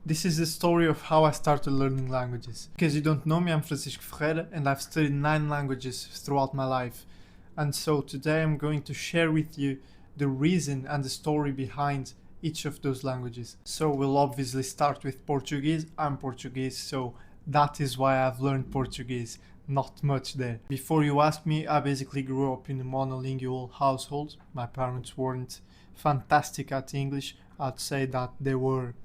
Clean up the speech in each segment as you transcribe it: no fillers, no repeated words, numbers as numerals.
This is the story of how I started learning languages. In case you don't know me, I'm Francisco Ferreira and I've studied 9 languages throughout my life. And so today I'm going to share with you the reason and the story behind each of those languages. So we'll obviously start with Portuguese. I'm Portuguese, so that is why I've learned Portuguese. Not much there. Before you ask me, I basically grew up in a monolingual household. My parents weren't fantastic at English. I'd say that they were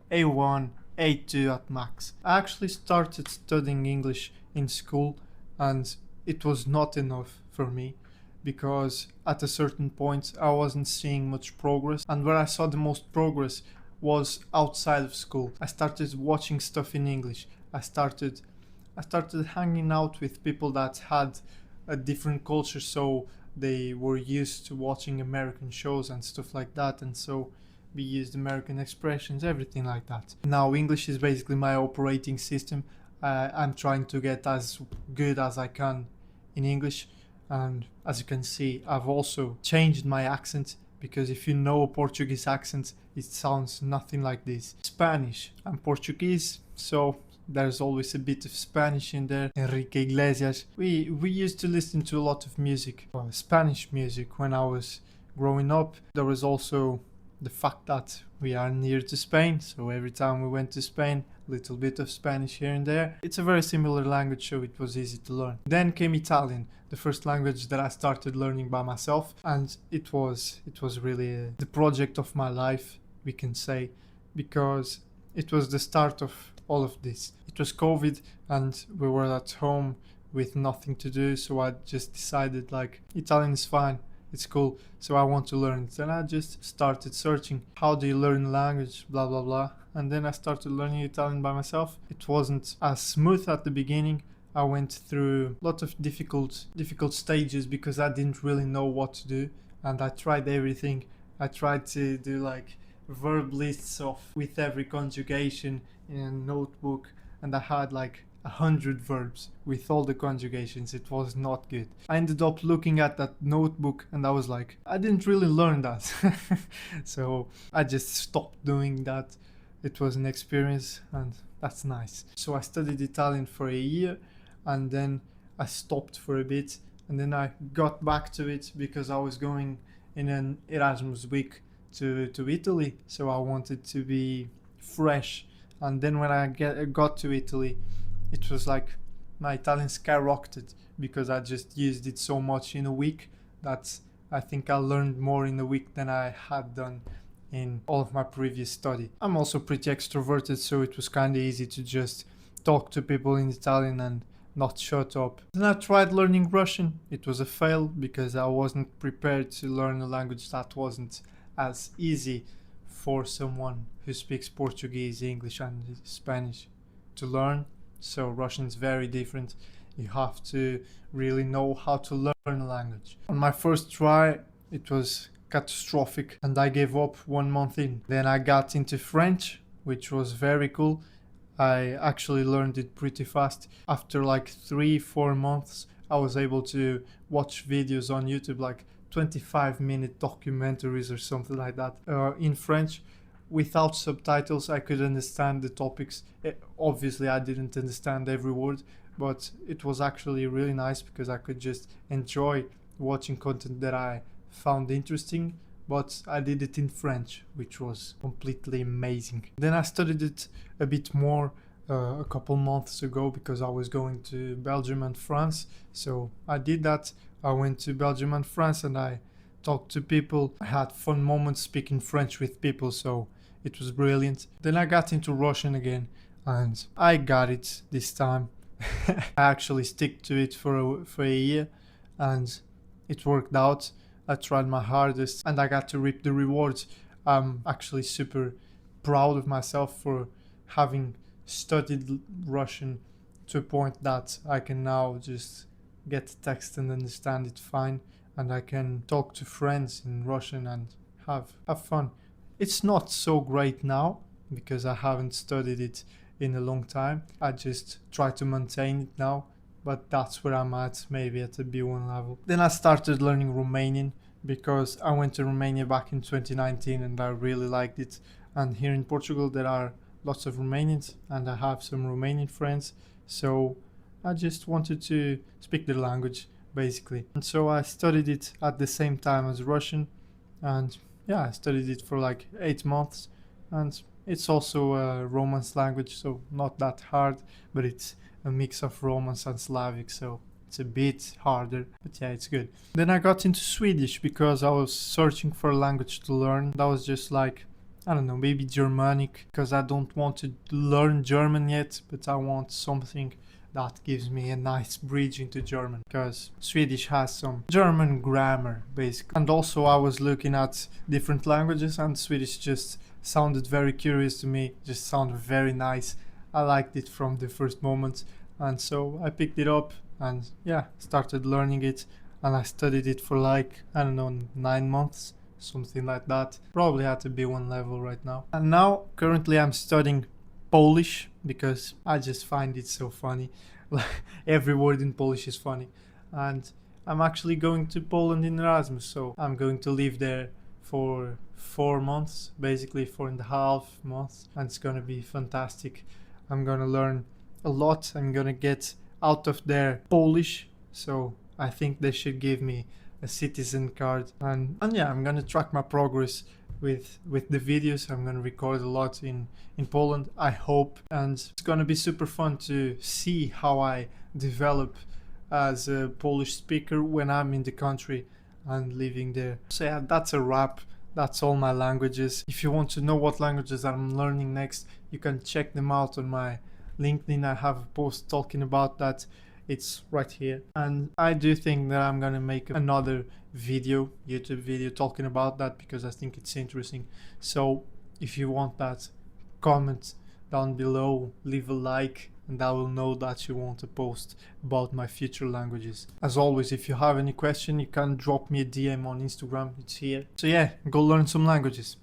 A1, A2 at max. I actually started studying English in school and it was not enough for me because at a certain point I wasn't seeing much progress, and where I saw the most progress was outside of school. I started watching stuff in English. I started hanging out with people that had a different culture, so they were used to watching American shows and stuff like that, and so we used American expressions, everything like that. Now English is basically my operating system. I'm trying to get as good as I can in English, and as you can see, I've also changed my accent, because if you know a Portuguese accent, it sounds nothing like this. Spanish. I'm Portuguese, so there's always a bit of Spanish in there. Enrique Iglesias. We used to listen to a lot of music, Spanish music, when I was growing up. There was also the fact that we are near to Spain, so every time we went to Spain, a little bit of Spanish here and there. It's a very similar language, so it was easy to learn. Then came Italian, the first language that I started learning by myself, and it was really the project of my life, we can say, because it was the start of all of this. It was COVID and we were at home with nothing to do, so I just decided, like, Italian is fine, it's cool, so I want to learn it. And I just started searching, how do you learn language, blah blah blah, and then I started learning Italian by myself. It wasn't as smooth at the beginning. I went through a lot of difficult stages because I didn't really know what to do, and I tried everything. I tried to do like verb lists of with every conjugation in a notebook, and I had like 100 verbs with all the conjugations. It was not good. I ended up looking at that notebook and I was like, I didn't really learn that. So I just stopped doing that. It was an experience and that's nice. So I studied Italian for a year and then I stopped for a bit, and then I got back to it because I was going in an Erasmus week to Italy, so I wanted to be fresh. And then when I got to Italy, it was like my Italian skyrocketed because I just used it so much in a week that I think I learned more in a week than I had done in all of my previous study. I'm also pretty extroverted, so it was kind of easy to just talk to people in Italian and not shut up. Then I tried learning Russian. It was a fail because I wasn't prepared to learn a language that wasn't as easy for someone who speaks Portuguese, English and Spanish to learn. So Russian is very different. You have to really know how to learn a language. On my first try, it was catastrophic and I gave up 1 month in. Then I got into French, which was very cool. I actually learned it pretty fast. After like 3-4 months, I was able to watch videos on YouTube, like 25-minute documentaries or something like that, in French. Without subtitles, I could understand the topics. Obviously, I didn't understand every word, but it was actually really nice because I could just enjoy watching content that I found interesting, but I did it in French, which was completely amazing. Then I studied it a bit more a couple months ago because I was going to Belgium and France. So I did that. I went to Belgium and France and I talked to people. I had fun moments speaking French with people, so it was brilliant. Then I got into Russian again and I got it this time. I actually stick to it for a year and it worked out. I tried my hardest and I got to reap the rewards. I'm actually super proud of myself for having studied Russian to a point that I can now just get text and understand it fine, and I can talk to friends in Russian and have fun. It's not so great now because I haven't studied it in a long time. I just try to maintain it now, but that's where I'm at, maybe at a B1 level. Then I started learning Romanian because I went to Romania back in 2019 and I really liked it. And here in Portugal there are lots of Romanians and I have some Romanian friends, so I just wanted to speak the language basically. And so I studied it at the same time as Russian, and yeah, I studied it for like 8 months, and it's also a Romance language, so not that hard, but it's a mix of Romance and Slavic, so it's a bit harder, but yeah, it's good. Then I got into Swedish because I was searching for a language to learn. That was just like, I don't know, maybe Germanic, because I don't want to learn German yet, but I want something that gives me a nice bridge into German, because Swedish has some German grammar basically. And also I was looking at different languages and Swedish just sounded very curious to me, just sounded very nice. I liked it from the first moment, and so I picked it up and yeah, started learning it, and I studied it for like, I don't know, 9 months, something like that. Probably at a B1 level right now. And now currently I'm studying Polish because I just find it so funny. Every word in Polish is funny. And I'm actually going to Poland in Erasmus, so I'm going to live there for 4 months, basically 4.5 months, and it's gonna be fantastic. I'm gonna learn a lot. I'm gonna get out of their Polish, so I think they should give me a citizen card, and yeah, I'm gonna track my progress with the videos. I'm gonna record a lot in Poland, I hope, and it's gonna be super fun to see how I develop as a Polish speaker when I'm in the country and living there. So yeah, that's a wrap. That's all my languages. If you want to know what languages I'm learning next, you can check them out on my LinkedIn. I have a post talking about that. It's right here. And I do think that I'm gonna make another video, YouTube video, talking about that because I think it's interesting. So if you want that, comment down below, leave a like, and I will know that you want a post about my future languages. As always, if you have any question, you can drop me a DM on Instagram. It's here. So yeah, go learn some languages.